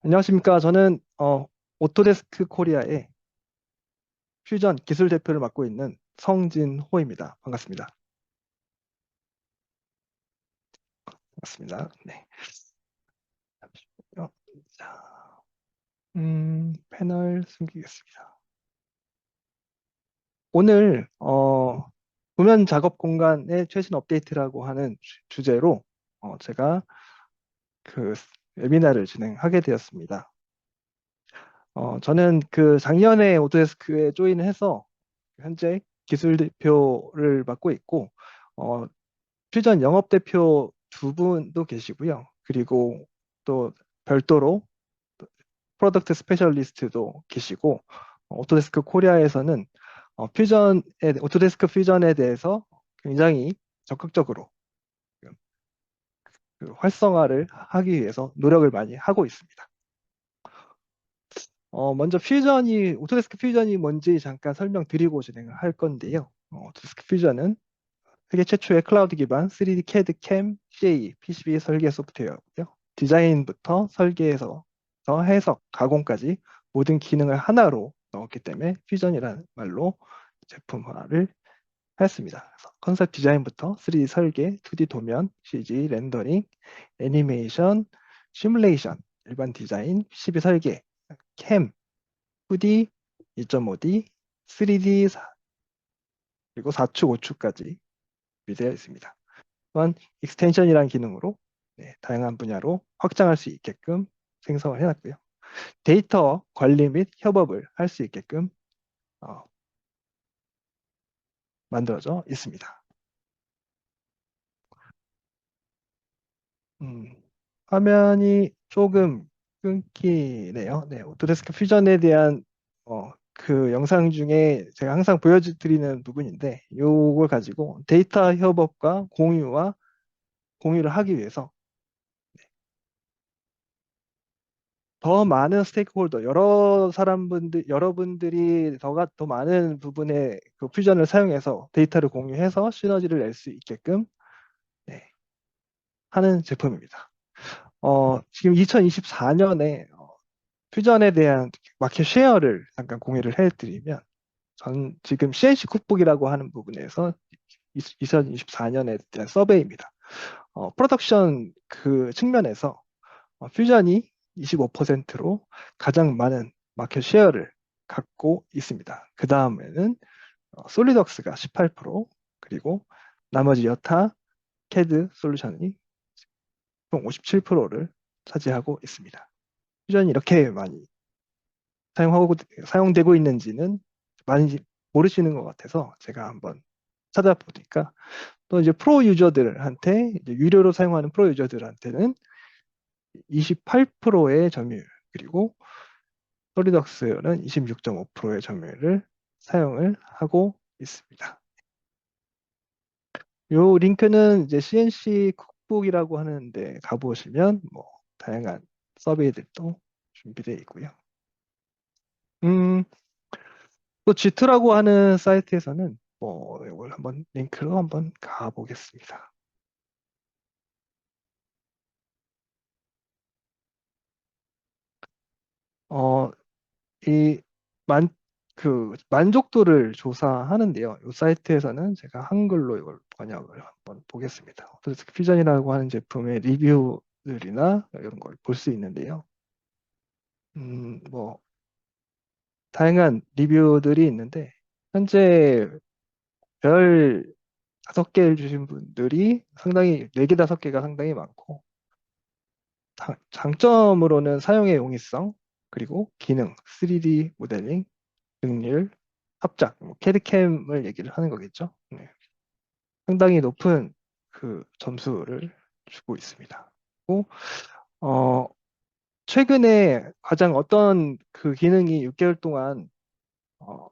안녕하십니까. 저는 오토데스크 코리아의 퓨전 기술 대표를 맡고 있는 성진호입니다. 반갑습니다. 반갑습니다. 네. 잠시만요. 자, 패널 숨기겠습니다. 오늘 도면 작업 공간의 최신 업데이트라고 하는 주제로 제가 그 웨비나를 진행하게 되었습니다. 저는 그 작년에 오토데스크에 조인해서 현재 기술 대표를 맡고 있고 어, 퓨전 영업대표 두 분도 계시고요. 그리고 또 별도로 프로덕트 스페셜리스트도 계시고 오토데스크 코리아에서는 오토데스크 퓨전에 대해서 굉장히 적극적으로 그 활성화를 하기 위해서 노력을 많이 하고 있습니다. 먼저 오토데스크 퓨전이 뭔지 잠깐 설명드리고 진행을 할 건데요. 오토데스크 퓨전은 세계 최초의 클라우드 기반 3D CAD CAM CAE PCB 설계 소프트웨어고요. 디자인부터 설계에서 해석, 가공까지 모든 기능을 하나로 넣었기 때문에 퓨전이라는 말로 제품화를 했습니다. 그래서 컨셉 디자인부터 3D 설계, 2D 도면, CG, 렌더링, 애니메이션, 시뮬레이션, 일반 디자인, PCB 설계, 캠, 2D, 2.5D, 3D, 그리고 4축, 5축까지 준비되어 있습니다. 또한 익스텐션이라는 기능으로 다양한 분야로 확장할 수 있게끔 생성을 해놨고요. 데이터 관리 및 협업을 할 수 있게끔 어, 만들어져 있습니다. 음, 화면이 조금 끊기네요. 네, 오토데스크 퓨전에 대한 그 영상 중에 제가 항상 보여드리는 부분인데 이걸 가지고 데이터 협업과 공유를 하기 위해서 더 많은 스테이크홀더, 여러분들이 더 많은 부분의 그 퓨전을 사용해서 데이터를 공유해서 시너지를 낼 수 있게끔 네, 하는 제품입니다. 지금 2024년에 퓨전에 대한 마켓 쉐어를 잠깐 공유를 해드리면, 전 지금 CNC 쿡북이라고 하는 부분에서 2024년에 대한 서베이입니다. 프로덕션 그 측면에서 퓨전이 25%로 가장 많은 마켓 쉐어를 갖고 있습니다. 그 다음에는 솔리덕스가 18%, 그리고 나머지 여타 캐드 솔루션이 총 57%를 차지하고 있습니다. 퓨전이 이렇게 많이 사용되고 있는지는 많이 모르시는 것 같아서 제가 한번 찾아보니까, 또 이제 프로 유저들한테, 이제 유료로 사용하는 프로 유저들한테는 28%의 점유율, 그리고 솔리덕스는 26.5%의 점유율을 사용을 하고 있습니다. 요 링크는 이제 CNC 쿡북이라고 하는데 가보시면 뭐 다양한 서베이들도 준비되어 있고요. 음, 또 G2라고 하는 사이트에서는 뭐 이걸 한번 링크로 한번 가보겠습니다. 어, 이 만, 만족도를 조사하는데요. 이 사이트에서는 제가 한글로 이걸 번역을 한번 보겠습니다. 오토데스크 퓨전이라고 하는 제품의 리뷰들이나 이런 걸 볼 수 있는데요. 뭐 다양한 리뷰들이 있는데 현재 별 5개를 주신 분들이 상당히 4개, 5개가 상당히 많고, 장점으로는 사용의 용이성, 그리고 기능, 3D 모델링, 능률, 합작, 뭐 캐드캠을 얘기를 하는 거겠죠. 네. 상당히 높은 그 점수를 주고 있습니다. 그리고 어, 최근에 가장 어떤 그 기능이 6개월 동안 어,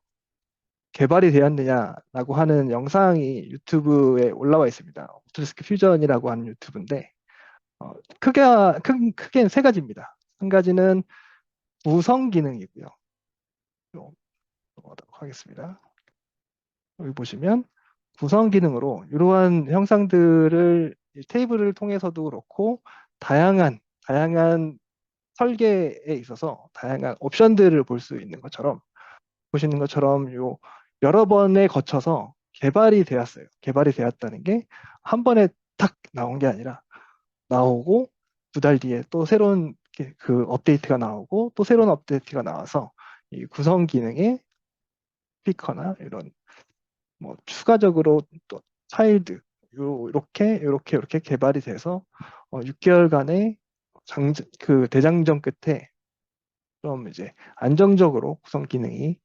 개발이 되었느냐라고 하는 영상이 유튜브에 올라와 있습니다. 오토데스크 퓨전이라고 하는 유튜브인데 크게는 세 가지입니다. 한 가지는 구성 기능이고요. 좀 넘어가도록 하겠습니다. 여기 보시면 구성 기능으로 이러한 형상들을 이 테이블을 통해서도 그렇고 다양한 설계에 있어서 다양한 옵션들을 볼 수 있는 것처럼 보시는 것처럼 요 여러 번에 거쳐서 개발이 되었어요. 개발이 되었다는 게 한 번에 탁 나온 게 아니라 나오고 두 달 뒤에 또 새로운 그 업데이트가 나오고 또 새로운 업데이트가 나와서 이 구성 기능에 스피커나 이런 뭐 추가적으로 또 차일드 요렇게 개발이 돼서 6개월간의 그 대장정 끝에 좀 이제 안정적으로 구성 기능이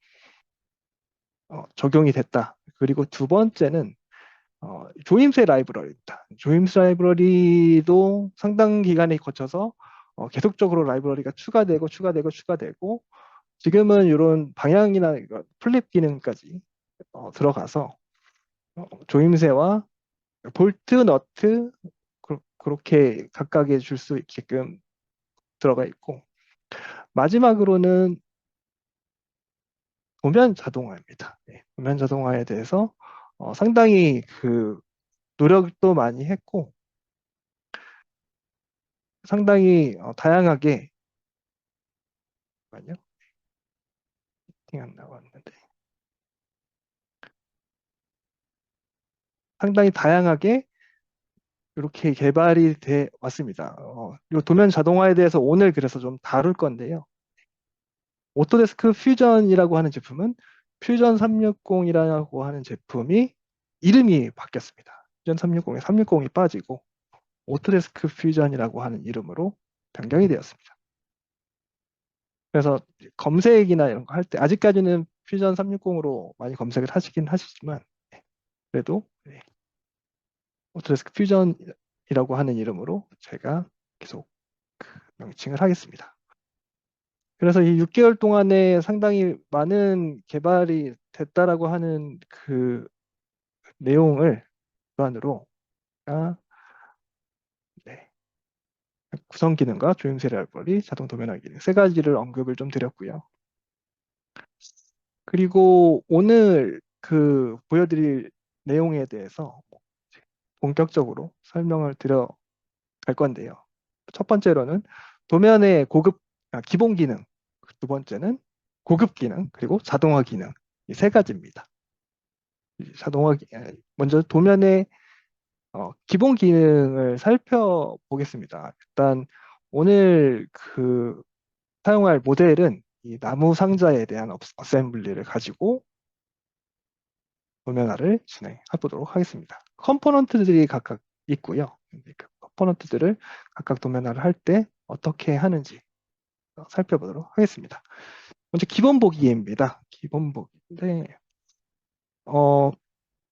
적용이 됐다. 그리고 두 번째는 조임새 라이브러리입니다. 조임새 라이브러리도 상당 기간에 거쳐서 계속적으로 라이브러리가 추가되고 지금은 이런 방향이나 플립 기능까지 들어가서 조임새와 볼트, 너트 그렇게 각각에 줄 수 있게끔 들어가 있고 마지막으로는 도면 자동화입니다. 네, 도면 자동화에 대해서 상당히 그 노력도 많이 했고 상당히 다양하게 잠깐만요. 안 나왔는데 상당히 다양하게 이렇게 개발이 돼 왔습니다. 이 도면 자동화에 대해서 오늘 그래서 좀 다룰 건데요. 오토데스크 퓨전이라고 하는 제품은 퓨전 360이라고 하는 제품이 이름이 바뀌었습니다. 퓨전 360에 360이 빠지고 오토데스크 퓨전이라고 하는 이름으로 변경이 되었습니다. 그래서 검색이나 이런 거 할 때 아직까지는 퓨전 360으로 많이 검색을 하시긴 하시지만 그래도 오토데스크 퓨전이라고 하는 이름으로 제가 계속 명칭을 하겠습니다. 그래서 이 6개월 동안에 상당히 많은 개발이 됐다라고 하는 그 내용을 기반으로 네, 구성 기능과 조임새 라이브러리, 자동 도면화 기능 세 가지를 언급을 좀 드렸고요. 그리고 오늘 그 보여드릴 내용에 대해서 본격적으로 설명을 드려 갈 건데요. 첫 번째로는 도면의 기본 기능, 두 번째는 고급 기능, 그리고 자동화 기능 이 세 가지입니다. 먼저 도면의 기본 기능을 살펴보겠습니다. 일단 오늘 그 사용할 모델은 이 나무 상자에 대한 어셈블리를 가지고 도면화를 진행해 보도록 하겠습니다. 컴포넌트들이 각각 있고요. 그 컴포넌트들을 각각 도면화를 할 때 어떻게 하는지 살펴보도록 하겠습니다. 먼저 기본 보기입니다. 기본 보기인데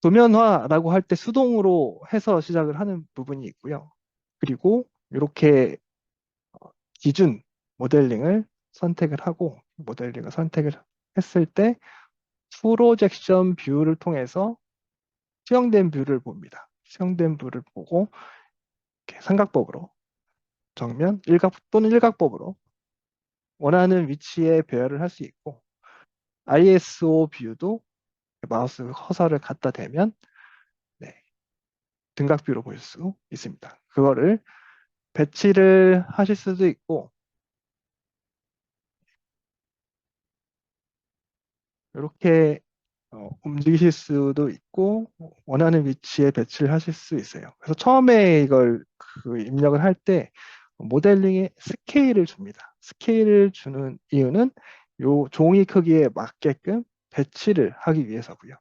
도면화라고 할 때 수동으로 해서 시작을 하는 부분이 있고요. 그리고 이렇게 기준 모델링을 선택을 하고 모델링을 선택을 했을 때 프로젝션 뷰를 통해서 수정된 뷰를 봅니다. 수정된 뷰를 보고 이렇게 삼각법으로 정면, 일각 또는 일각법으로 원하는 위치에 배열을 할 수 있고 ISO 뷰도 마우스 커서를 갖다 대면 네, 등각뷰로 볼 수 있습니다. 그거를 배치를 하실 수도 있고 이렇게 움직이실 수도 있고 원하는 위치에 배치를 하실 수 있어요. 그래서 처음에 이걸 입력을 할 때 모델링에 스케일을 줍니다. 스케일을 주는 이유는 요 종이 크기에 맞게끔 배치를 하기 위해서고요.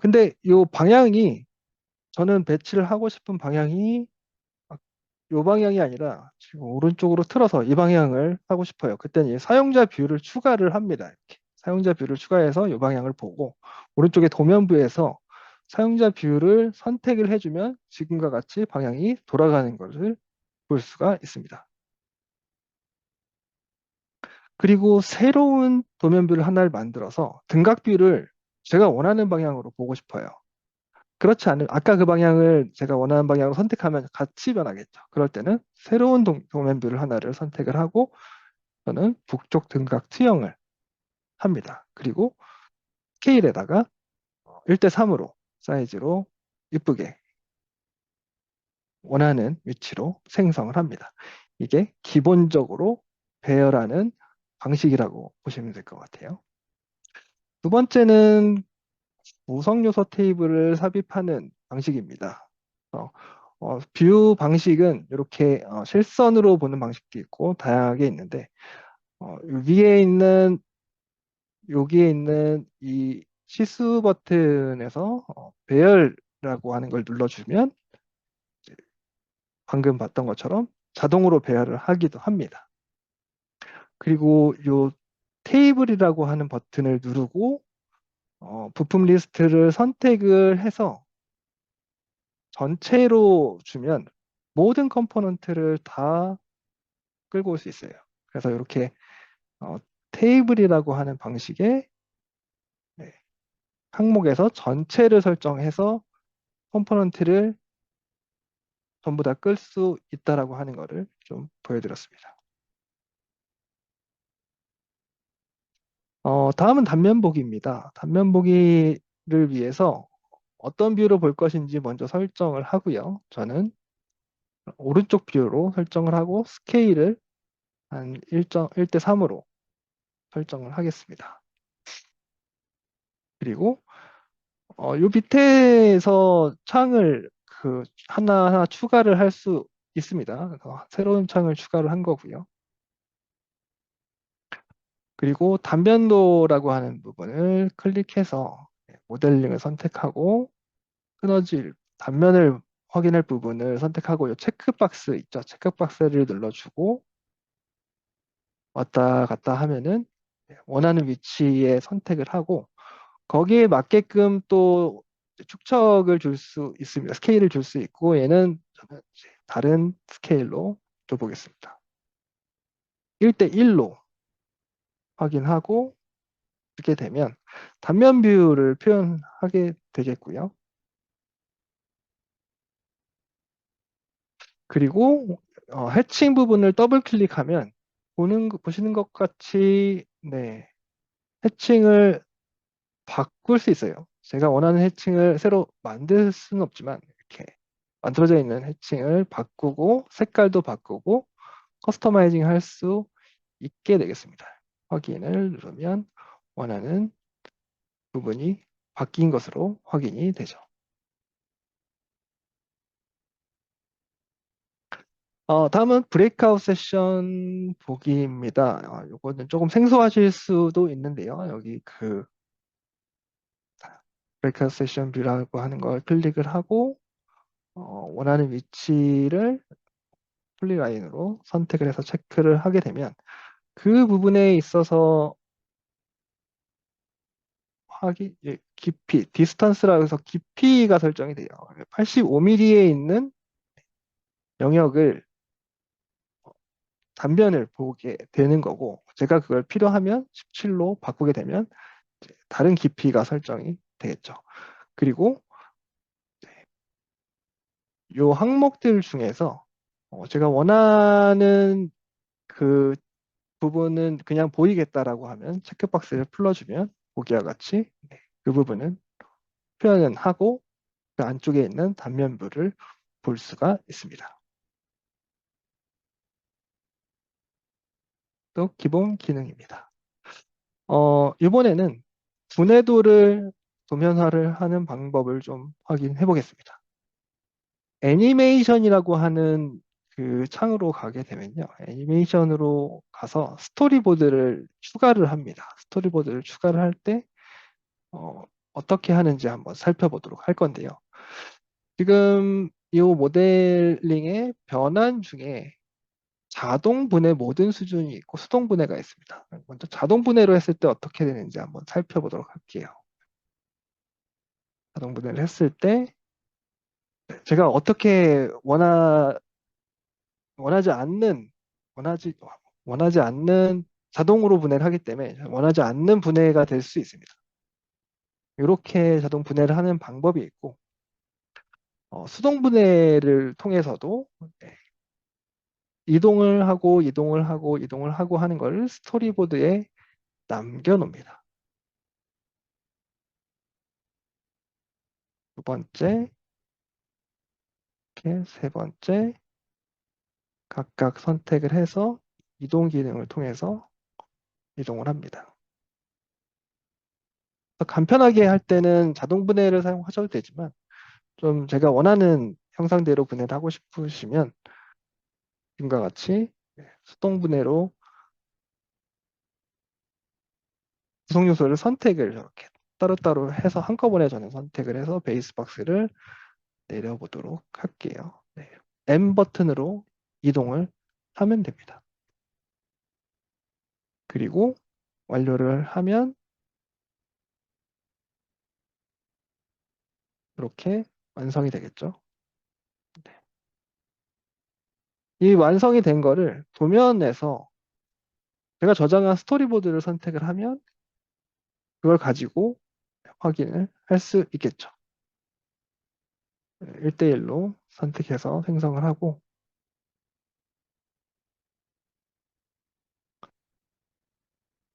근데 요 방향이 저는 배치를 하고 싶은 방향이 요 방향이 아니라 지금 오른쪽으로 틀어서 이 방향을 하고 싶어요. 그때는 이 사용자 뷰를 추가를 합니다. 이렇게. 사용자 뷰를 추가해서 요 방향을 보고 오른쪽에 도면부에서 사용자 뷰를 선택을 해주면 지금과 같이 방향이 돌아가는 것을 볼 수가 있습니다. 그리고 새로운 도면뷰를 하나를 만들어서 등각뷰를 제가 원하는 방향으로 보고 싶어요. 그렇지 않은 아까 그 방향을 제가 원하는 방향으로 선택하면 같이 변하겠죠. 그럴 때는 새로운 도면뷰를 하나를 선택을 하고 저는 북쪽 등각 투영을 합니다. 그리고 스케일에다가 1대3으로 사이즈로 이쁘게 원하는 위치로 생성을 합니다. 이게 기본적으로 배열하는 방식이라고 보시면 될 것 같아요. 두 번째는 구성 요소 테이블을 삽입하는 방식입니다. 어, 뷰 방식은 이렇게 실선으로 보는 방식도 있고 다양하게 있는데 위에 있는 여기에 있는 이 시수 버튼에서 배열이라고 하는 걸 눌러주면 방금 봤던 것처럼 자동으로 배열을 하기도 합니다. 그리고 이 테이블이라고 하는 버튼을 누르고 부품 리스트를 선택을 해서 전체로 주면 모든 컴포넌트를 다 끌고 올 수 있어요. 그래서 이렇게 어, 테이블이라고 하는 방식의 네, 항목에서 전체를 설정해서 컴포넌트를 전부 다 끌 수 있다라고 하는 것을 좀 보여드렸습니다. 다음은 단면 보기입니다. 단면 보기를 위해서 어떤 뷰로 볼 것인지 먼저 설정을 하고요. 저는 오른쪽 뷰로 설정을 하고 스케일을 한 1대 3으로 설정을 하겠습니다. 그리고 요 밑에서 창을 그 하나하나 추가를 할 수 있습니다. 그래서 새로운 창을 추가를 한 거고요. 그리고 단면도라고 하는 부분을 클릭해서 모델링을 선택하고 끊어질 단면을 확인할 부분을 선택하고 이 체크박스 있죠. 체크박스를 눌러주고 왔다 갔다 하면은 원하는 위치에 선택을 하고 거기에 맞게끔 또 축척을 줄 수 있습니다. 스케일을 줄 수 있고 얘는 저는 이제 다른 스케일로 줘보겠습니다. 1대 1로 확인하고 이렇게 되면 단면 뷰를 표현하게 되겠고요. 그리고 해칭 부분을 더블 클릭하면 보시는 것 같이 네, 해칭을 바꿀 수 있어요. 제가 원하는 해칭을 새로 만들 수는 없지만 이렇게 만들어져 있는 해칭을 바꾸고 색깔도 바꾸고 커스터마이징 할 수 있게 되겠습니다. 확인을 누르면 원하는 부분이 바뀐 것으로 확인이 되죠. 다음은 브레이크아웃 세션 보기입니다. 이거는 조금 생소하실 수도 있는데요. 여기 그 브레이크아웃 세션 뷰라고 하는 걸 클릭을 하고 원하는 위치를 폴리라인으로 선택을 해서 체크를 하게 되면 그 부분에 있어서 깊이, 디스턴스라고 해서 깊이가 설정이 돼요. 85mm에 있는 영역을 단면을 보게 되는 거고 제가 그걸 필요하면 17로 바꾸게 되면 다른 깊이가 설정이 되겠죠. 그리고 이 항목들 중에서 제가 원하는 그 부분은 그냥 보이겠다라고 하면 체크박스를 풀어주면 보기와 같이 그 부분은 표현은 하고 그 안쪽에 있는 단면부를 볼 수가 있습니다. 또 기본 기능입니다. 이번에는 분해도를 도면화를 하는 방법을 좀 확인해 보겠습니다. 애니메이션이라고 하는 그 창으로 가게 되면요. 애니메이션으로 가서 스토리보드를 추가를 합니다. 스토리보드를 추가를 할 때 어떻게 하는지 한번 살펴보도록 할 건데요. 지금 이 모델링의 변환 중에 자동 분해 모든 수준이 있고 수동 분해가 있습니다. 먼저 자동 분해로 했을 때 어떻게 되는지 한번 살펴보도록 할게요. 자동 분해를 했을 때 제가 어떻게 원하지 않는 원하지 원하지 않는 자동으로 분해를 하기 때문에 원하지 않는 분해가 될 수 있습니다. 이렇게 자동 분해를 하는 방법이 있고 수동 분해를 통해서도 네, 이동을 하고 이동을 하고 이동을 하고 하는 걸 스토리보드에 남겨놓습니다. 두 번째, 이렇게 세 번째 각각 선택을 해서 이동 기능을 통해서 이동을 합니다. 간편하게 할 때는 자동 분해를 사용하셔도 되지만 좀 제가 원하는 형상대로 분해를 하고 싶으시면 지금과 같이 수동 분해로 구성 요소를 선택을 이렇게 따로따로 해서 한꺼번에 저는 선택을 해서 베이스 박스를 내려보도록 할게요. 네. M 버튼으로 이동을 하면 됩니다. 그리고 완료를 하면 이렇게 완성이 되겠죠. 이 완성이 된 거를 도면에서 제가 저장한 스토리보드를 선택을 하면 그걸 가지고 확인을 할 수 있겠죠. 1대1로 선택해서 생성을 하고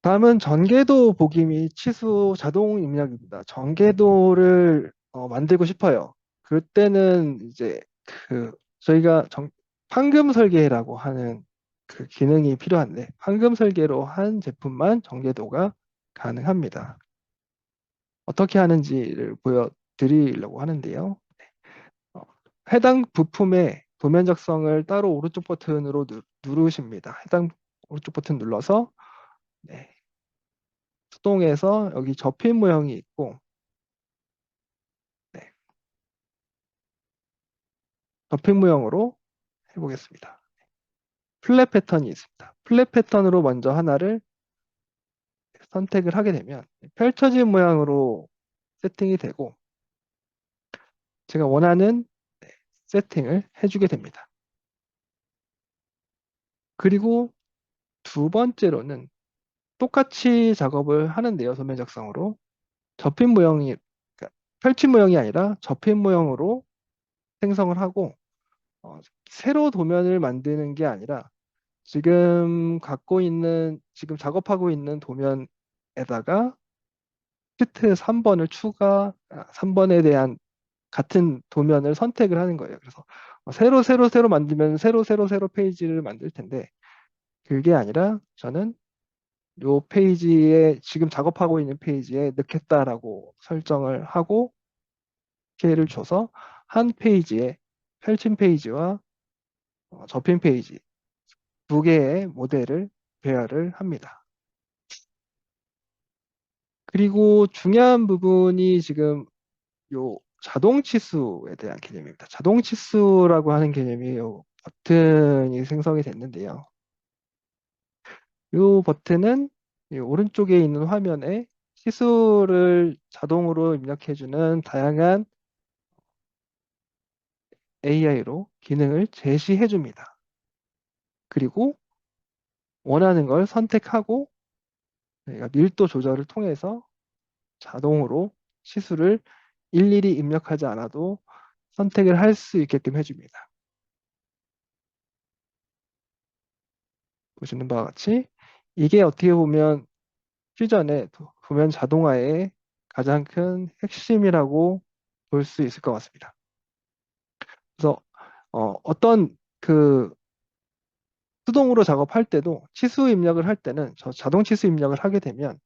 다음은 전개도 보기 및 치수 자동 입력입니다. 전개도를 만들고 싶어요. 그때는 이제 저희가 판금 설계라고 하는 그 기능이 필요한데 판금 설계로 한 제품만 전개도가 가능합니다. 어떻게 하는지를 보여드리려고 하는데요. 어, 해당 부품의 도면 작성을 따로 오른쪽 버튼으로 누르십니다. 해당 오른쪽 버튼 눌러서 네, 수동에서 여기 접힌 모형이 있고 네, 접힌 모형으로 해보겠습니다. 플랫 패턴이 있습니다. 플랫 패턴으로 먼저 하나를 선택을 하게 되면 펼쳐진 모양으로 세팅이 되고 제가 원하는 세팅을 해주게 됩니다. 그리고 두 번째로는 똑같이 작업을 하는데요. 소면 작성으로 접힌 모형이 그러니까 펼친 모형이 아니라 접힌 모형으로 생성을 하고 새로 도면을 만드는 게 아니라 지금 작업하고 있는 도면에다가 시트 3번을 3번에 대한 같은 도면을 선택을 하는 거예요. 그래서 새로 만들면 새로 페이지를 만들 텐데 그게 아니라 저는 요 페이지에 지금 작업하고 있는 페이지에 넣겠다라고 설정을 하고 키를 줘서 한 페이지에 펼친 페이지와 접힌 페이지 두 개의 모델을 배열을 합니다. 그리고 중요한 부분이 지금 요 자동 치수에 대한 개념입니다. 자동 치수라고 하는 개념이 요 버튼이 생성이 됐는데요. 이 버튼은 이 오른쪽에 있는 화면에 치수를 자동으로 입력해주는 다양한 AI로 기능을 제시해 줍니다. 그리고 원하는 걸 선택하고 저희가 밀도 조절을 통해서 자동으로 치수를 일일이 입력하지 않아도 선택을 할 수 있게끔 해줍니다. 보시는 바와 같이 이게 어떻게 보면 퓨전의 도면 자동화의 가장 큰 핵심이라고 볼 수 있을 것 같습니다. 그래서 어떤 수동으로 작업할 때도 치수 입력을 할 때는 저 자동 치수 입력을 하게 되면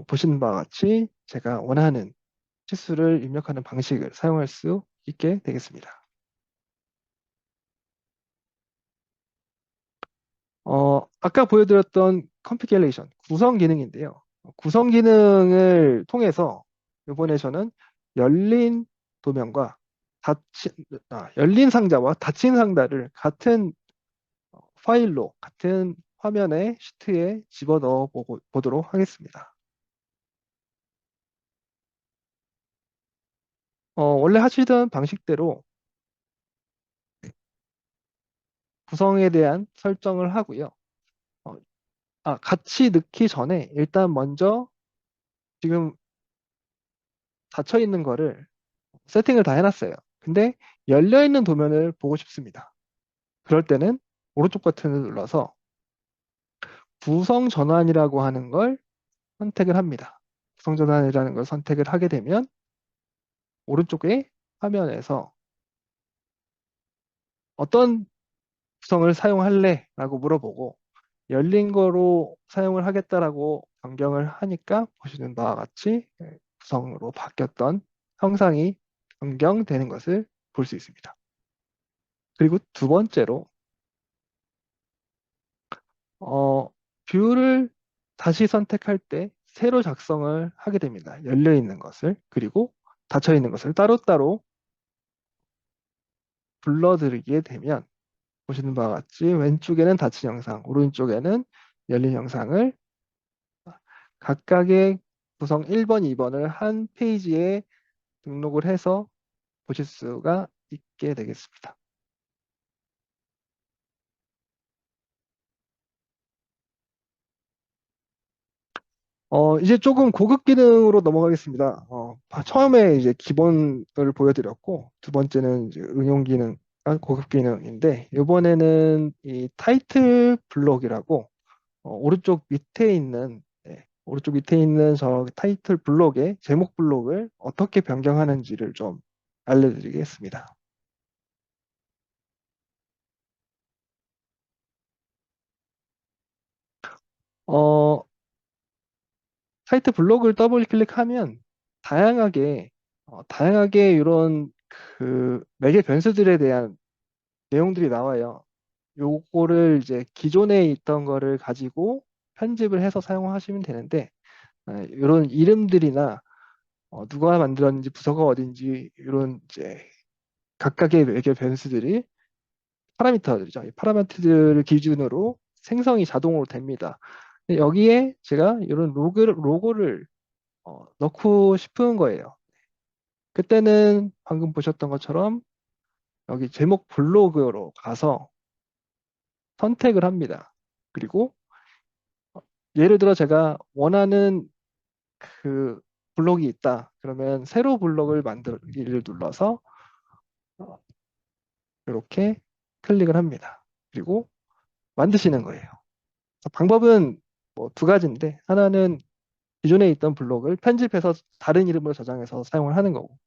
보시는 바와 같이 제가 원하는 치수를 입력하는 방식을 사용할 수 있게 되겠습니다. 아까 보여드렸던 컨피규레이션, 구성 기능인데요. 구성 기능을 통해서 이번에 저는 열린 도면과 열린 상자와 닫힌 상자를 같은 파일로, 같은 화면에 시트에 집어넣어 보도록 하겠습니다. 원래 하시던 방식대로 구성에 대한 설정을 하고요. 어, 같이 넣기 전에 일단 먼저 지금 닫혀 있는 거를 세팅을 다 해놨어요. 근데 열려 있는 도면을 보고 싶습니다. 그럴 때는 오른쪽 버튼을 눌러서 구성 전환이라고 하는 걸 선택을 합니다. 구성 전환이라는 걸 선택을 하게 되면 오른쪽에 화면에서 어떤 구성을 사용할래? 라고 물어보고 열린 거로 사용을 하겠다라고 변경을 하니까 보시는 바와 같이 구성으로 바뀌었던 형상이 변경되는 것을 볼 수 있습니다. 그리고 두 번째로 어, 뷰를 다시 선택할 때 새로 작성을 하게 됩니다. 열려 있는 것을 그리고 닫혀 있는 것을 따로따로 불러들이게 되면 보시는 바와 같이 왼쪽에는 닫힌 영상, 오른쪽에는 열린 영상을 각각의 구성 1번, 2번을 한 페이지에 등록을 해서 보실 수가 있게 되겠습니다. 이제 조금 고급 기능으로 넘어가겠습니다. 처음에 이제 기본을 보여드렸고, 두 번째는 이제 응용 기능, 고급 기능인데, 이번에는 이 타이틀 블록이라고, 오른쪽 밑에 있는 저 타이틀 블록의 제목 블록을 어떻게 변경하는지를 좀 알려드리겠습니다. 어, 사이트 블록을 더블 클릭하면 다양하게 이런 그 매개 변수들에 대한 내용들이 나와요. 요거를 이제 기존에 있던 거를 가지고 편집을 해서 사용하시면 되는데, 이런 이름들이나 누가 만들었는지 부서가 어딘지 이런 이제 각각의 매개 변수들이 파라미터들이죠. 이 파라미터들을 기준으로 생성이 자동으로 됩니다. 근데 여기에 제가 이런 로고를 넣고 싶은 거예요. 그때는 방금 보셨던 것처럼 여기 제목 블로그로 가서 선택을 합니다. 그리고 예를 들어 제가 원하는 그 블록이 있다. 그러면 새로 블록을 만들기를 눌러서 어, 이렇게 클릭을 합니다. 그리고 만드시는 거예요. 방법은 뭐 두 가지인데 하나는 기존에 있던 블록을 편집해서 다른 이름으로 저장해서 사용을 하는 거고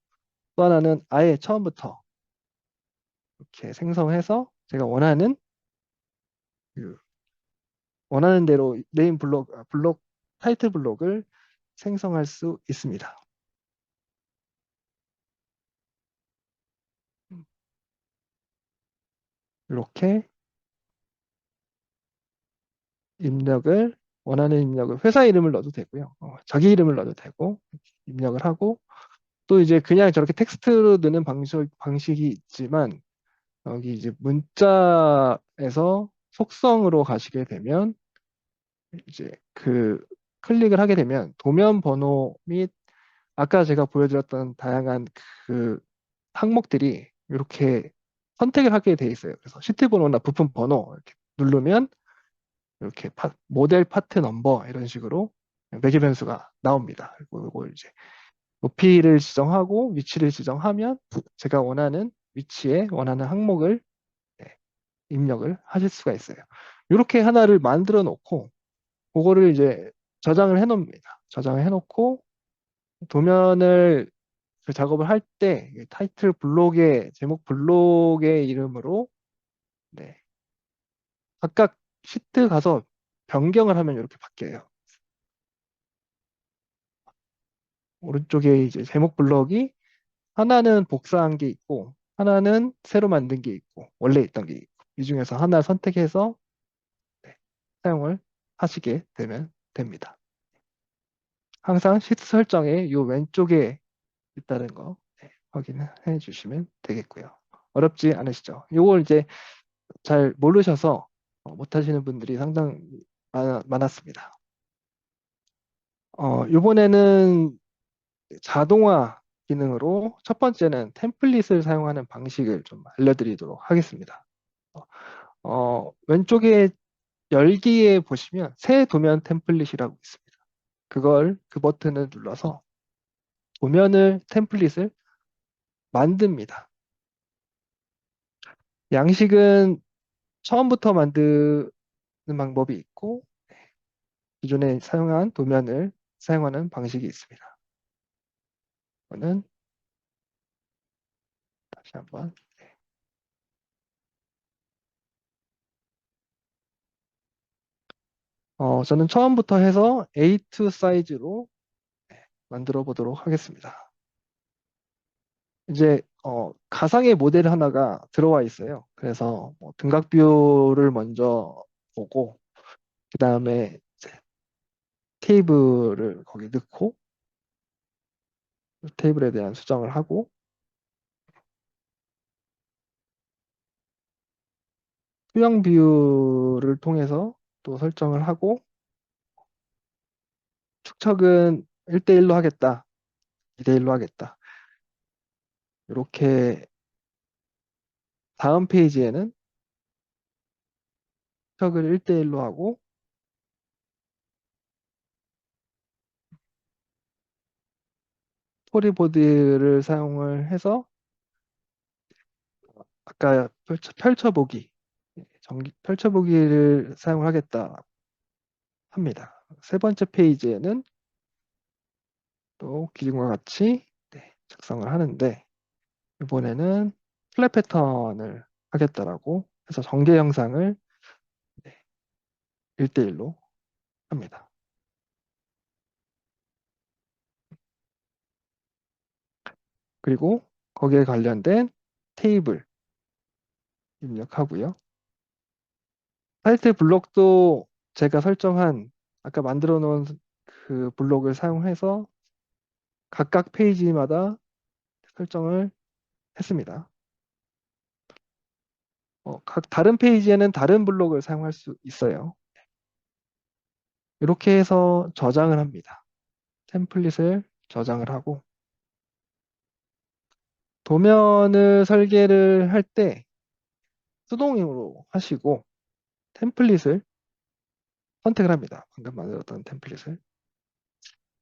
또 하나는 아예 처음부터 이렇게 생성해서 제가 그 원하는 대로 네임 블록 타이틀 블록을 생성할 수 있습니다. 이렇게 입력을 원하는 입력을 회사 이름을 넣어도 되고요. 자기 이름을 넣어도 되고 입력을 하고 또 이제 그냥 저렇게 텍스트로 넣는 방식이 있지만 여기 이제 문자에서 속성으로 가시게 되면 이제 그 클릭을 하게 되면 도면 번호 및 아까 제가 보여드렸던 다양한 그 항목들이 이렇게 선택을 하게 돼 있어요. 그래서 시트 번호나 부품 번호 이렇게 누르면 이렇게 모델 파트 넘버 이런 식으로 매개 변수가 나옵니다. 그리고 이걸 이제 높이를 지정하고 위치를 지정하면 제가 원하는 위치에 원하는 항목을 네, 입력을 하실 수가 있어요. 이렇게 하나를 만들어 놓고 그거를 이제 저장을 해 놓습니다. 저장을 해 놓고 도면을 그 작업을 할 때 타이틀 블록의 제목 블록의 이름으로 네, 각각 시트 가서 변경을 하면 이렇게 바뀌어요. 오른쪽에 이제 제목 블럭이 하나는 복사한 게 있고 하나는 새로 만든 게 있고 원래 있던 게 있고 이 중에서 하나 선택해서 네, 사용을 하시게 되면 됩니다. 항상 시트 설정의 이 왼쪽에 있다는 거 네, 확인해 주시면 되겠고요. 어렵지 않으시죠? 이걸 이제 잘 모르셔서 못하시는 분들이 상당히 많았습니다. 이번에는 자동화 기능으로 첫 번째는 템플릿을 사용하는 방식을 좀 알려드리도록 하겠습니다. 왼쪽에 열기에 보시면 새 도면 템플릿이라고 있습니다. 그 버튼을 눌러서 템플릿을 만듭니다. 양식은 처음부터 만드는 방법이 있고 기존에 사용한 도면을 사용하는 방식이 있습니다. 이거는 다시 한번 저는 처음부터 해서 A2 사이즈로 만들어 보도록 하겠습니다. 이제 가상의 모델 하나가 들어와 있어요. 그래서 뭐 등각뷰를 먼저 보고 그 다음에 테이블을 거기 넣고 테이블에 대한 수정을 하고 투영 뷰를 통해서 또 설정을 하고 축척은 1대1로 하겠다, 2대1로 하겠다. 이렇게 다음 페이지에는 축척을 1대1로 하고 스토리보드를 사용을 해서 아까 펼쳐보기, 펼쳐보기를 사용하겠다 합니다. 세 번째 페이지에는 또 기존과 같이 작성을 하는데 이번에는 플랫 패턴을 하겠다라고 해서 전개 영상을 1대1로 합니다. 그리고 거기에 관련된 테이블 입력하고요. 타이틀 블록도 제가 설정한 아까 만들어 놓은 그 블록을 사용해서 각각 페이지마다 설정을 했습니다. 각 다른 페이지에는 다른 블록을 사용할 수 있어요. 이렇게 해서 저장을 합니다. 템플릿을 저장을 하고 도면을 설계를 할 때 수동으로 하시고 템플릿을 선택을 합니다. 방금 만들었던 템플릿을.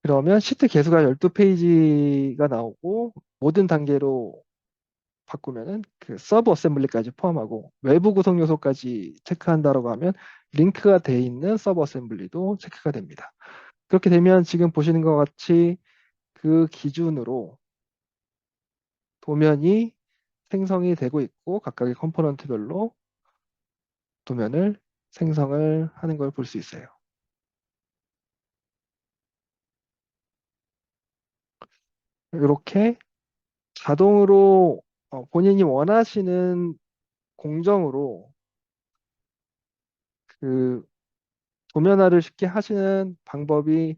그러면 시트 개수가 12페이지가 나오고 모든 단계로 바꾸면은 그 서브 어셈블리까지 포함하고 외부 구성 요소까지 체크한다라고 하면 링크가 돼 있는 서브 어셈블리도 체크가 됩니다. 그렇게 되면 지금 보시는 것 같이 그 기준으로 도면이 생성이 되고 있고 각각의 컴포넌트별로 도면을 생성을 하는 걸 볼 수 있어요. 이렇게 자동으로 본인이 원하시는 공정으로 그 도면화를 쉽게 하시는 방법이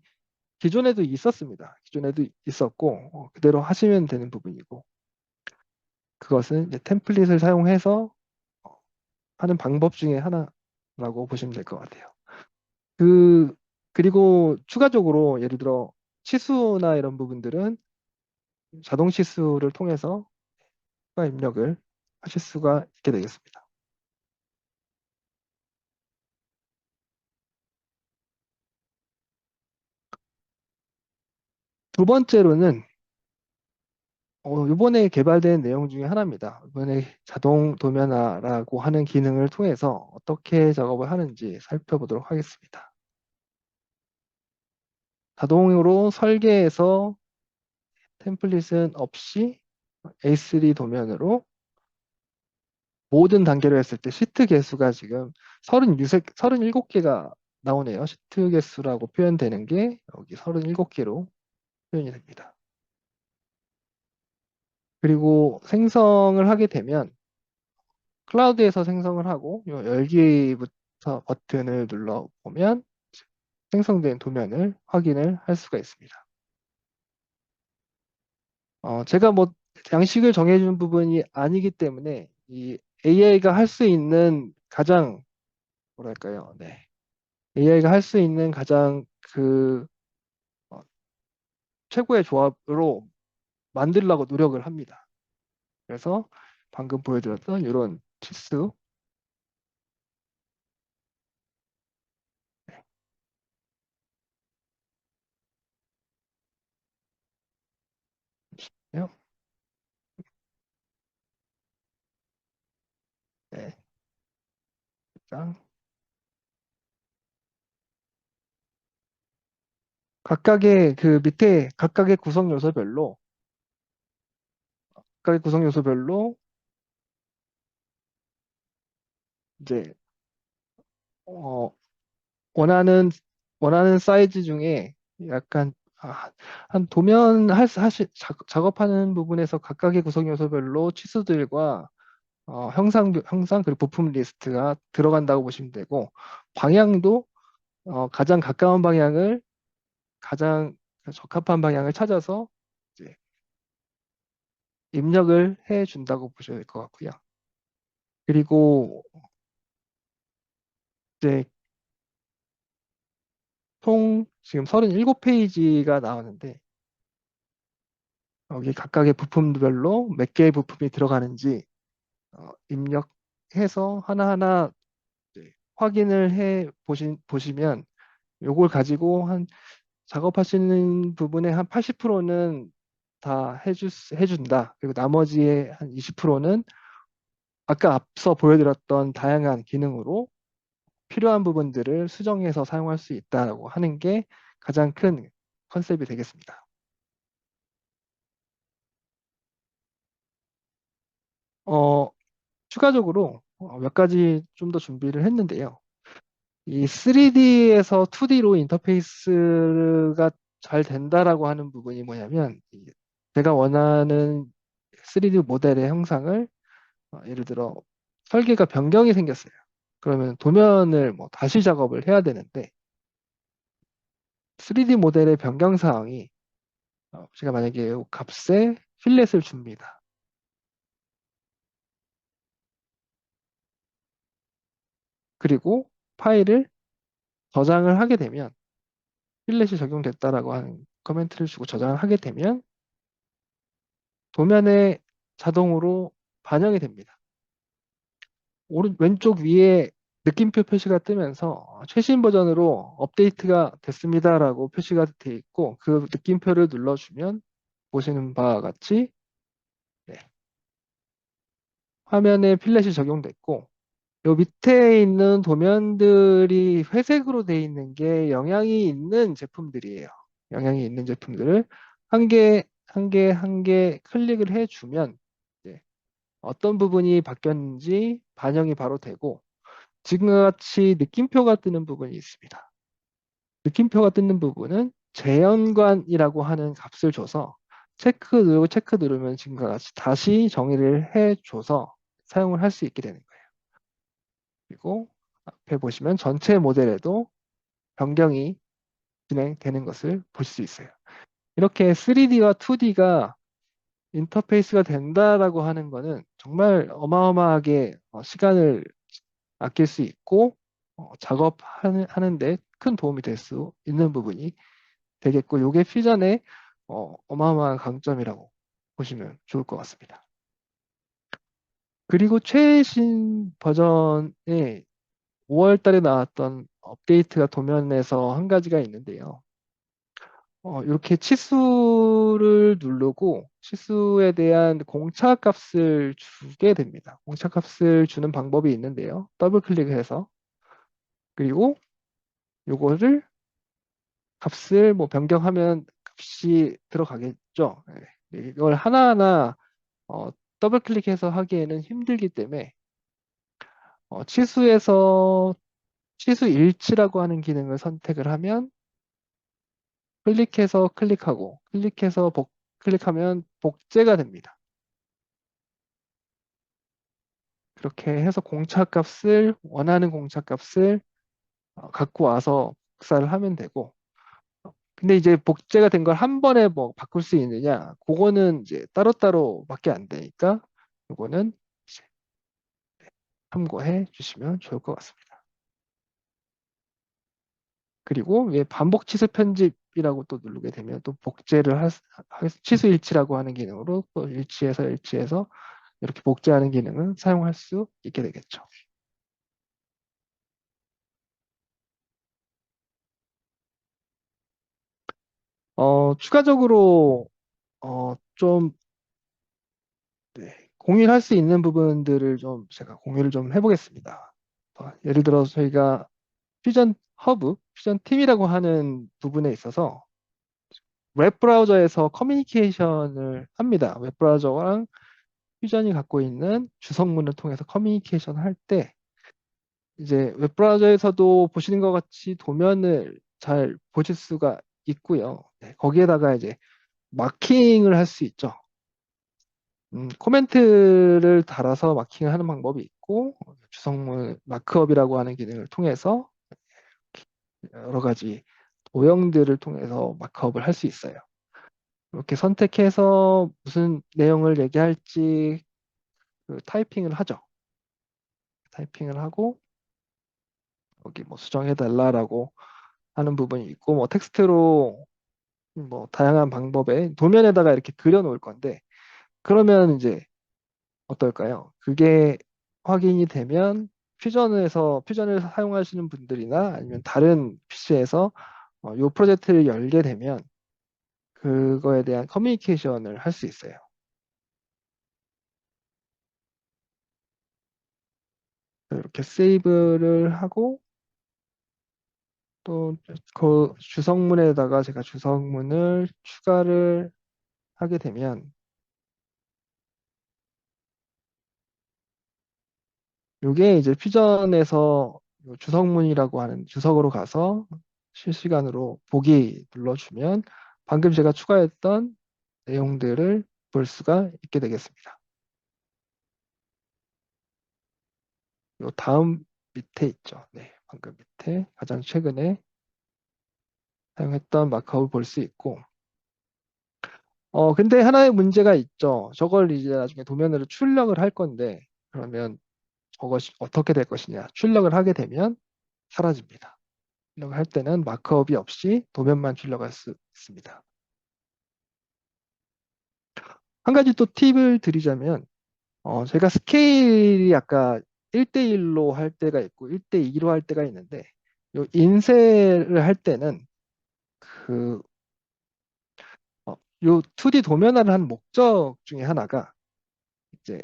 기존에도 있었습니다. 기존에도 있었고 그대로 하시면 되는 부분이고 그것은 이제 템플릿을 사용해서 어, 하는 방법 중에 하나라고 보시면 될 것 같아요. 그 그리고 추가적으로 예를 들어 치수나 이런 부분들은 자동 치수를 통해서 추가 입력을 하실 수가 있게 되겠습니다. 두 번째로는 이번에 개발된 내용 중에 하나입니다. 이번에 자동 도면화라고 하는 기능을 통해서 어떻게 작업을 하는지 살펴보도록 하겠습니다. 자동으로 설계해서 템플릿은 없이 A3 도면으로 모든 단계로 했을 때 시트 개수가 지금 37개가 나오네요. 시트 개수라고 표현되는 게 여기 37개로 표현이 됩니다. 그리고 생성을 하게 되면 클라우드에서 생성을 하고 요 열기부터 버튼을 눌러보면 생성된 도면을 확인을 할 수가 있습니다. 제가 뭐 양식을 정해준 부분이 아니기 때문에 이 AI가 할 수 있는 가장 뭐랄까요? 네. AI가 할 수 있는 가장 그 어, 최고의 조합으로 만들려고 노력을 합니다. 그래서 방금 보여드렸던 이런 치수 요 네. 자, 각각의 그 밑에 각각의 구성 요소별로 각각의 구성 요소별로 이제 어, 원하는 원하는 사이즈 중에 약간 한 도면 작업하는 부분에서 각각의 구성 요소별로 치수들과 형상 그리고 부품 리스트가 들어간다고 보시면 되고 방향도 가장 가까운 방향을 가장 적합한 방향을 찾아서 이제 입력을 해 준다고 보셔야 될 것 같고요. 그리고 이제 총 지금 37페이지가 나오는데 여기 각각의 부품별로 몇 개의 부품이 들어가는지 입력해서 하나하나 이제 확인을 해 보시면 요걸 가지고 한 작업하시는 부분의 한 80%는 다 해준다. 그리고 나머지의 한 20%는 아까 앞서 보여드렸던 다양한 기능으로 필요한 부분들을 수정해서 사용할 수 있다고 하는 게 가장 큰 컨셉이 되겠습니다. 어, 추가적으로 몇 가지 좀 더 준비를 했는데요. 이 3D에서 2D로 인터페이스가 잘 된다라고 하는 부분이 뭐냐면 제가 원하는 3D 모델의 형상을 예를 들어 설계가 변경이 생겼어요. 그러면 도면을 뭐 다시 작업을 해야 되는데 3D 모델의 변경 사항이 제가 만약에 이 값에 필렛을 줍니다. 그리고 파일을 저장을 하게 되면 필렛이 적용됐다라고 하는 커멘트를 주고 저장을 하게 되면 도면에 자동으로 반영이 됩니다. 왼쪽 위에 느낌표 표시가 뜨면서 최신 버전으로 업데이트가 됐습니다라고 표시가 되어 있고 그 느낌표를 눌러주면 보시는 바와 같이 네, 화면에 필렛이 적용됐고 요 밑에 있는 도면들이 회색으로 되어 있는 게 영향이 있는 제품들이에요. 영향이 있는 제품들을 한 개, 한 개, 한 개 클릭을 해주면 이제 어떤 부분이 바뀌었는지 반영이 바로 되고 지금과 같이 느낌표가 뜨는 부분이 있습니다. 느낌표가 뜨는 부분은 재현관이라고 하는 값을 줘서 체크 누르면 지금과 같이 다시 정의를 해줘서 사용을 할 수 있게 되는 거예요. 그리고 앞에 보시면 전체 모델에도 변경이 진행되는 것을 볼 수 있어요. 이렇게 3D와 2D가 인터페이스가 된다라고 하는 거는 정말 어마어마하게 시간을 아낄 수 있고 작업하는데 큰 도움이 될 수 있는 부분이 되겠고 이게 퓨전의 어마어마한 강점이라고 보시면 좋을 것 같습니다. 그리고 최신 버전의 5월 달에 나왔던 업데이트가 도면에서 한 가지가 있는데요. 이렇게 치수를 누르고 치수에 대한 공차 값을 주게 됩니다. 공차 값을 주는 방법이 있는데요. 더블 클릭해서 그리고 요거를 값을 뭐 변경하면 값이 들어가겠죠. 네, 이걸 하나하나 어, 더블 클릭해서 하기에는 힘들기 때문에 치수에서 치수 일치라고 하는 기능을 선택을 하면 클릭해서 클릭하고 클릭하면 복제가 됩니다. 그렇게 해서 원하는 공차 값을 갖고 와서 복사를 하면 되고 근데 이제 복제가 된 걸 한 번에 뭐 바꿀 수 있느냐 그거는 이제 따로따로밖에 안 되니까 이거는 이제 참고해 주시면 좋을 것 같습니다. 그리고 왜 반복 치수 편집이라고 또 누르게 되면 또 치수 일치라고 하는 기능으로 또 일치해서 이렇게 복제하는 기능은 사용할 수 있게 되겠죠. 추가적으로 좀 네, 공유할 수 있는 부분들을 좀 제가 공유를 좀 해보겠습니다. 예를 들어 저희가 퓨전 팀이라고 하는 부분에 있어서 웹 브라우저에서 커뮤니케이션을 합니다. 웹 브라우저랑 퓨전이 갖고 있는 주성문을 통해서 커뮤니케이션 할 때 이제 웹브라우저에서도 보시는 것 같이 도면을 잘 보실 수가 있고요. 네, 거기에다가 이제 마킹을 할 수 있죠. 코멘트를 달아서 마킹을 하는 방법이 있고, 주성문 마크업이라고 하는 기능을 통해서 여러 가지 도형들을 통해서 마크업을 할 수 있어요. 이렇게 선택해서 무슨 내용을 얘기할지 그 타이핑을 하죠. 타이핑을 하고 여기 뭐 수정해달라라고 하는 부분이 있고, 뭐 텍스트로 뭐 다양한 방법의 도면에다가 이렇게 그려놓을 건데, 그러면 이제 어떨까요? 그게 확인이 되면 퓨전을 사용하시는 분들이나 아니면 다른 PC에서 이 프로젝트를 열게 되면 그거에 대한 커뮤니케이션을 할 수 있어요. 이렇게 세이브를 하고 또 그 주성문에다가 제가 주성문을 추가를 하게 되면 이게 이제 퓨전에서 요 주성문이라고 하는 주석으로 가서 실시간으로 보기 눌러주면 방금 제가 추가했던 내용들을 볼 수가 있게 되겠습니다. 요 다음 밑에 있죠. 네, 방금 밑에 가장 최근에 사용했던 마크업을 볼 수 있고, 근데 하나의 문제가 있죠. 저걸 이제 나중에 도면으로 출력을 할 건데, 그러면 저것이 어떻게 될 것이냐. 출력을 하게 되면 사라집니다. 출력을 할 때는 마크업이 없이 도면만 출력할 수 있습니다. 한 가지 또 팁을 드리자면, 제가 스케일이 아까 1대1로 할 때가 있고 1대2로 할 때가 있는데, 요 인쇄를 할 때는 그, 요 2D 도면화를 한 목적 중에 하나가 이제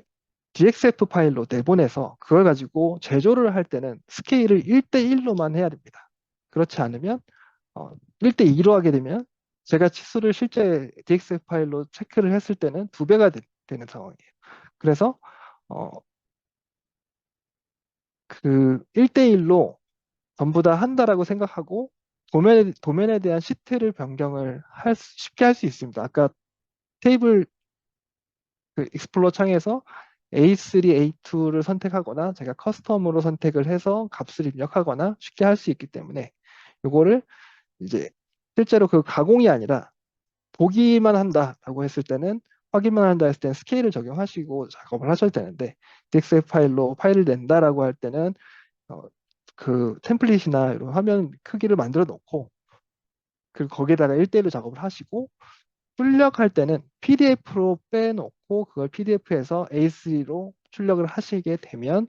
DXF 파일로 내보내서 그걸 가지고 제조를 할 때는 스케일을 1대1로만 해야 됩니다. 그렇지 않으면 1대2로 하게 되면 제가 치수를 실제 DXF 파일로 체크를 했을 때는 두 배가 되는 상황이에요. 그래서 어, 그 1대1로 전부 다 한다라고 생각하고 도면에 대한 시트를 변경을 쉽게 할 수 있습니다. 아까 테이블 그 익스플로러 창에서 A3, A2를 선택하거나 제가 커스텀으로 선택을 해서 값을 입력하거나 쉽게 할 수 있기 때문에 이거를 이제 실제로 그 가공이 아니라 보기만 한다라고 했을 때는 확인만 한다 했을 때는 스케일을 적용하시고 작업을 하셔도 되는데 DXF 파일로 파일을 낸다라고 할 때는 어, 그 템플릿이나 이런 화면 크기를 만들어 놓고 그 거기에다가 1대1로 작업을 하시고 출력할 때는 PDF로 빼놓고 그걸 PDF에서 A3로 출력을 하시게 되면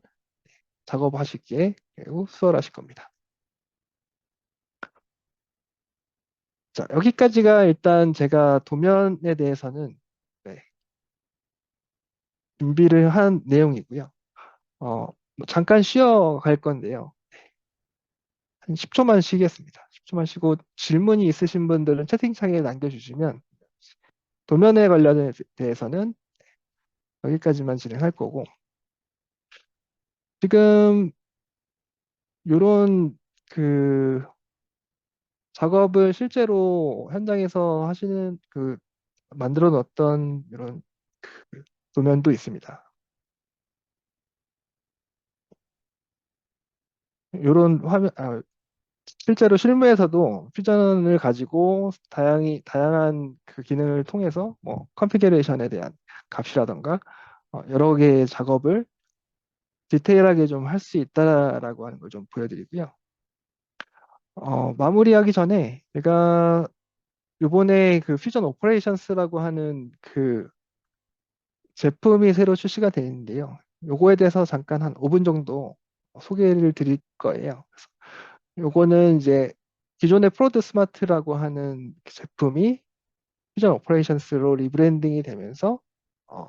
작업하시기에 매우 수월하실 겁니다. 자, 여기까지가 일단 제가 도면에 대해서는 네, 준비를 한 내용이고요. 뭐 잠깐 쉬어 갈 건데요. 한 10초만 쉬겠습니다. 10초만 쉬고 질문이 있으신 분들은 채팅창에 남겨주시면 도면에 관련에 대해서는 여기까지만 진행할 거고 지금 이런 그 작업을 실제로 현장에서 하시는 그 만들어 놓았던 이런 그 도면도 있습니다. 이런 화면, 실제로 실무에서도 퓨전을 가지고 다양한 그 기능을 통해서 뭐 컨피그레이션에 대한 값이라던가 여러 개의 작업을 디테일하게 좀 할 수 있다라고 하는 걸 좀 보여드리고요. 마무리하기 전에 제가 요번에 그 퓨전 오퍼레이션스라고 하는 그 제품이 새로 출시가 되는데요. 요거에 대해서 잠깐 한 5분 정도 소개를 드릴 거예요. 그래서 요거는 이제 기존의 프로드 스마트라고 하는 그 제품이 퓨전 오퍼레이션스로 리브랜딩이 되면서 어,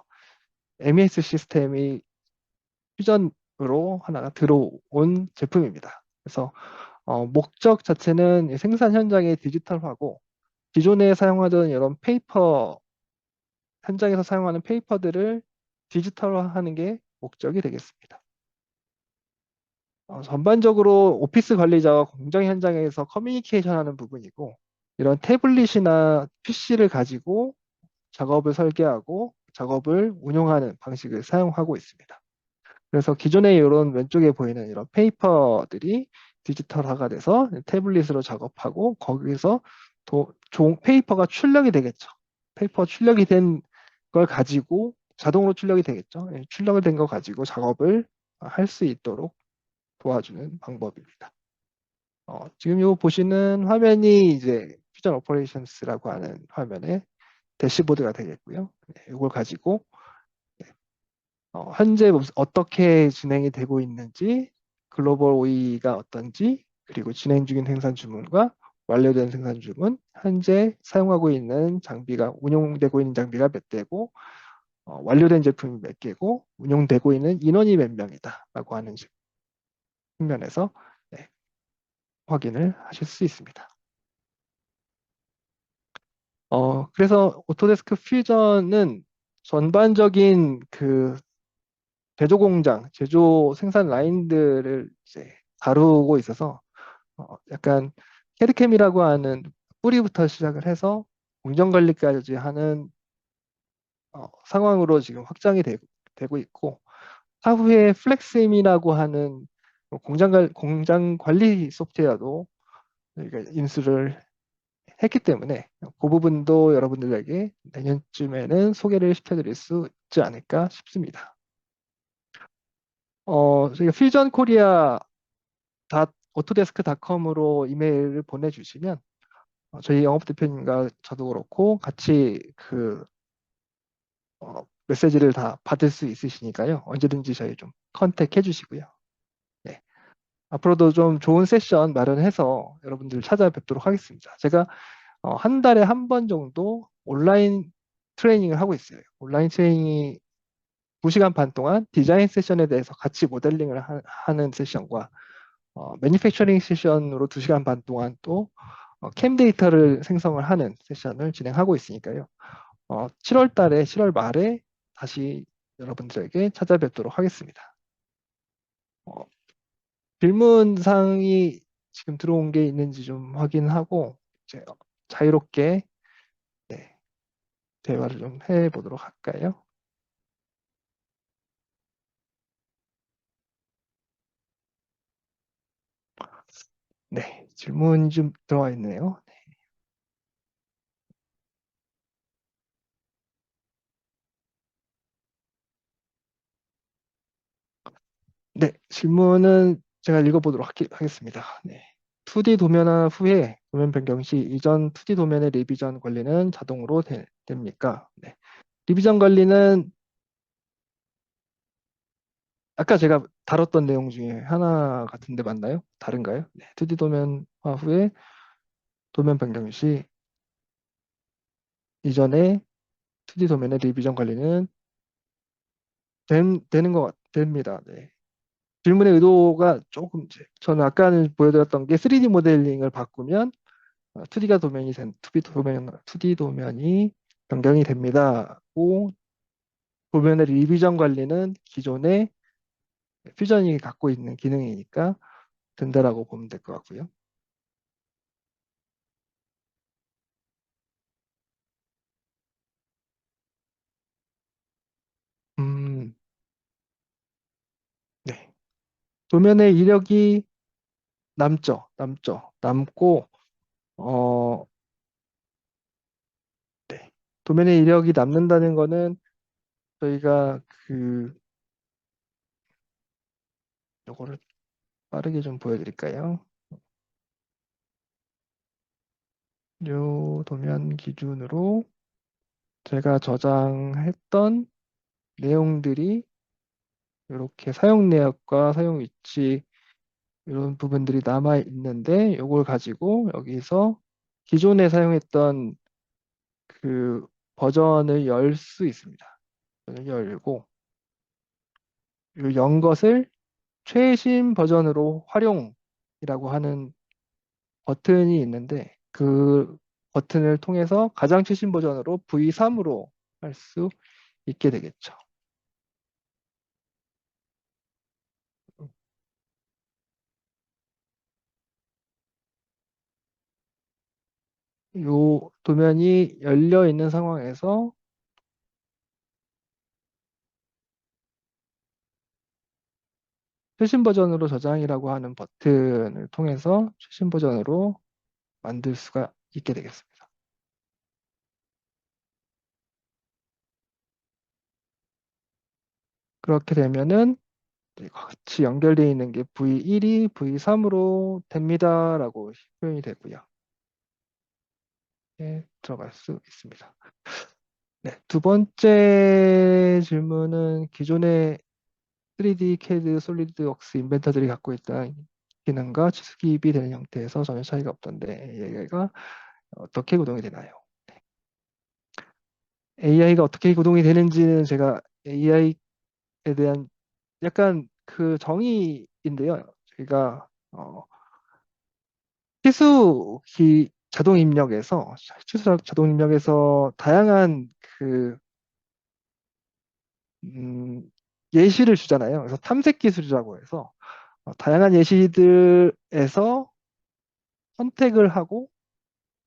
MES 시스템이 퓨전으로 하나가 들어온 제품입니다. 그래서 목적 자체는 생산 현장의 디지털화고 기존에 사용하던 이런 현장에서 사용하는 페이퍼들을 디지털화하는 게 목적이 되겠습니다. 전반적으로 오피스 관리자와 공장 현장에서 커뮤니케이션 하는 부분이고, 이런 태블릿이나 PC를 가지고 작업을 설계하고 작업을 운용하는 방식을 사용하고 있습니다. 그래서 기존에 이런 왼쪽에 보이는 이런 페이퍼들이 디지털화가 돼서 태블릿으로 작업하고 거기서 페이퍼가 출력이 되겠죠. 페이퍼 출력이 된 걸 가지고 자동으로 출력이 되겠죠. 출력이 된 거 가지고 작업을 할 수 있도록 도와주는 방법입니다. 지금 이 보시는 화면이 이제 퓨전 오퍼레이션스라고 하는 화면의 대시보드가 되겠고요. 이걸 가지고 현재 어떻게 진행이 되고 있는지, 글로벌 OE가 어떤지, 그리고 진행 중인 생산 주문과 완료된 생산 주문, 현재 사용하고 있는 장비가, 운용되고 있는 장비가 몇 대고, 완료된 제품이 몇 개고, 운용되고 있는 인원이 몇 명이다라고 하는 측면에서 네, 확인을 하실 수 있습니다. 그래서 오토데스크 퓨전은 전반적인 그 제조 공장, 제조 생산 라인들을 이제 다루고 있어서 약간 캐드캠이라고 하는 뿌리부터 시작을 해서 공정 관리까지 하는 상황으로 지금 확장이 되고 있고, 차후에 플렉스임이라고 하는 공장 관리 소프트웨어도 저희가 인수를 했기 때문에 그 부분도 여러분들에게 내년쯤에는 소개를 시켜드릴 수 있지 않을까 싶습니다. 저희가 퓨전 코리아 오토데스크닷컴으로 이메일을 보내주시면 저희 영업대표님과 저도 그렇고 같이 그 메시지를 다 받을 수 있으시니까요. 언제든지 저희 좀 컨택해 주시고요. 네. 앞으로도 좀 좋은 세션 마련해서 여러분들 찾아뵙도록 하겠습니다. 제가 한 달에 한 번 정도 온라인 트레이닝을 하고 있어요. 온라인 트레이닝이 2시간 반 동안 디자인 세션에 대해서 같이 모델링을 하는 세션과 매니팩처링 세션으로 2시간 반 동안 또 캠 데이터를 생성을 하는 세션을 진행하고 있으니까요. 7월 달에, 7월 말에 다시 여러분들에게 찾아뵙도록 하겠습니다. 어, 질문사항이 지금 들어온 게 있는지 좀 확인하고 이제 자유롭게 네, 대화를 좀 해보도록 할까요? 네, 질문이 좀 들어와 있네요. 네, 질문은 제가 읽어보도록 하겠습니다. 네. 2D 도면화 후에 도면 변경 시 이전 2D 도면의 리비전 관리는 자동으로 됩니까? 네. 리비전 관리는 아까 제가 다뤘던 내용 중에 하나 같은데 맞나요? 다른가요? 네. 2D 도면화 후에 도면 변경 시 이전에 2D 도면의 리비전 관리는 되는 됩니다. 네. 질문의 의도가 조금 저는 아까는 보여드렸던 게 3D 모델링을 바꾸면 2D가 도면이 2D 도면이 변경이 됩니다. 고 도면의 리비전 관리는 기존의 퓨전이 갖고 있는 기능이니까 된다라고 보면 될 것 같고요. 음, 네. 도면의 이력이 남고, 어, 네. 도면의 이력이 남는다는 거는 저희가 요거를 빠르게 좀 보여드릴까요? 요 도면 기준으로 제가 저장했던 내용들이 이렇게 사용 내역과 사용 위치 이런 부분들이 남아 있는데 이걸 가지고 여기서 기존에 사용했던 그 버전을 열 수 있습니다. 버전을 열고 연 것을 최신 버전으로 활용이라고 하는 버튼이 있는데 그 버튼을 통해서 가장 최신 버전으로 V3으로 할 수 있게 되겠죠. 요 도면이 열려 있는 상황에서 최신 버전으로 저장이라고 하는 버튼을 통해서 최신 버전으로 만들 수가 있게 되겠습니다. 그렇게 되면은 같이 연결되어 있는 게 V1이 V3으로 됩니다라고 표현이 되고요. 들어갈 수 있습니다. 네, 두 번째 질문은 기존의 3D CAD 솔리드웍스 인벤터들이 갖고 있던 기능과 수습이 되는 형태에서 전혀 차이가 없던데 얘가 어떻게 구동이 되나요? AI가 어떻게 구동이 되는지는 제가 AI에 대한 약간 그 정의인데요. 저희가 자동 입력에서 치수 자동 입력에서 다양한 그 음, 예시를 주잖아요. 그래서 탐색 기술이라고 해서 다양한 예시들에서 선택을 하고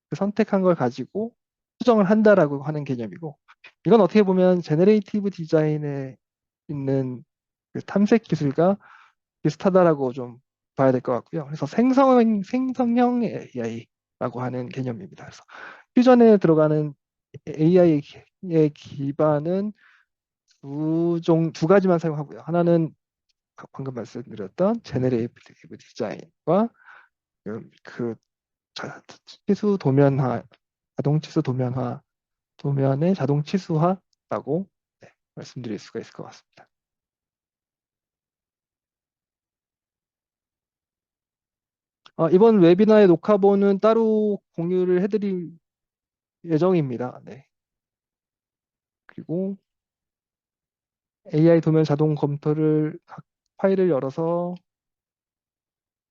그 선택한 걸 가지고 수정을 한다라고 하는 개념이고 이건 어떻게 보면 제너레이티브 디자인에 있는 그 탐색 기술과 비슷하다라고 좀 봐야 될 것 같고요. 그래서 생성형 AI라고 하는 개념입니다. 그래서 퓨전에 들어가는 AI의 기반은 두 가지만 사용하고요. 하나는 방금 말씀드렸던 제너레이티브 디자인과 그 치수 도면화, 자동 치수 도면화, 도면의 자동 치수화라고 네, 말씀드릴 수가 있을 것 같습니다. 이번 웨비나의 녹화본은 따로 공유를 해드릴 예정입니다. 네. 그리고 AI 도면 자동 검토를 각 파일을 열어서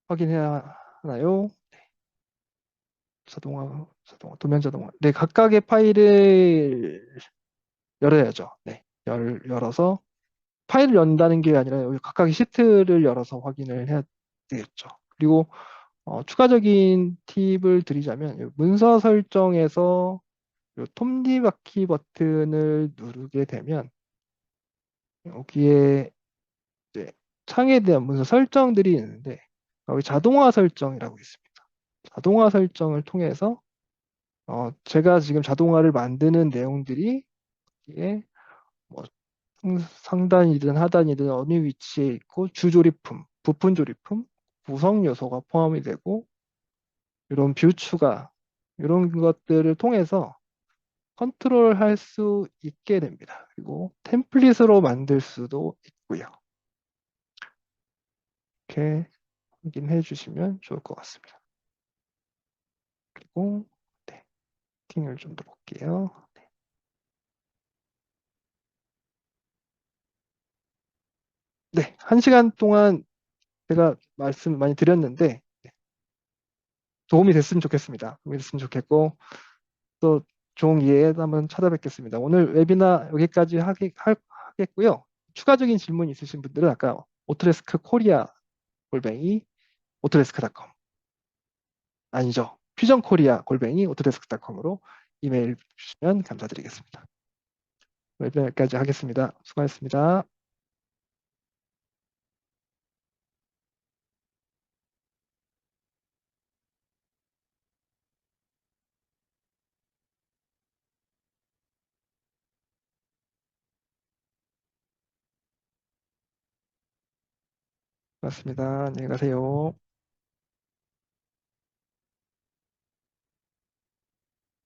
확인해야 하나요? 도면 자동화. 네, 각각의 파일을 열어야죠. 네, 열어서 파일을 연다는 게 아니라 여기 각각의 시트를 열어서 확인을 해야 되겠죠. 그리고 추가적인 팁을 드리자면 문서 설정에서 톱니바퀴 버튼을 누르게 되면 여기에 이제 창에 대한 문서 설정들이 있는데 여기 자동화 설정이라고 있습니다. 자동화 설정을 통해서 제가 지금 자동화를 만드는 내용들이 이게 뭐 상단이든 하단이든 어느 위치에 있고 주조립품, 부품 조립품, 구성 요소가 포함이 되고 이런 뷰 추가 이런 것들을 통해서 컨트롤할 수 있게 됩니다. 그리고 템플릿으로 만들 수도 있고요. 이렇게 확인해 주시면 좋을 것 같습니다. 그리고 네, 세팅을 좀 더 볼게요. 네, 1시간 동안 제가 말씀 많이 드렸는데 도움이 됐으면 좋겠습니다. 도움이 됐으면 좋겠고 또 좋은 기회에 한번 찾아뵙겠습니다. 오늘 웨비나 여기까지 하겠고요. 추가적인 질문 있으신 분들은 아까 오토데스크 코리아 골뱅이 오토데스크닷컴 아니죠. 퓨전 코리아 골뱅이 오토데스크닷컴으로 이메일 주시면 감사드리겠습니다. 웨비나 여기까지 하겠습니다. 수고하셨습니다. 고맙습니다. 안녕히 가세요.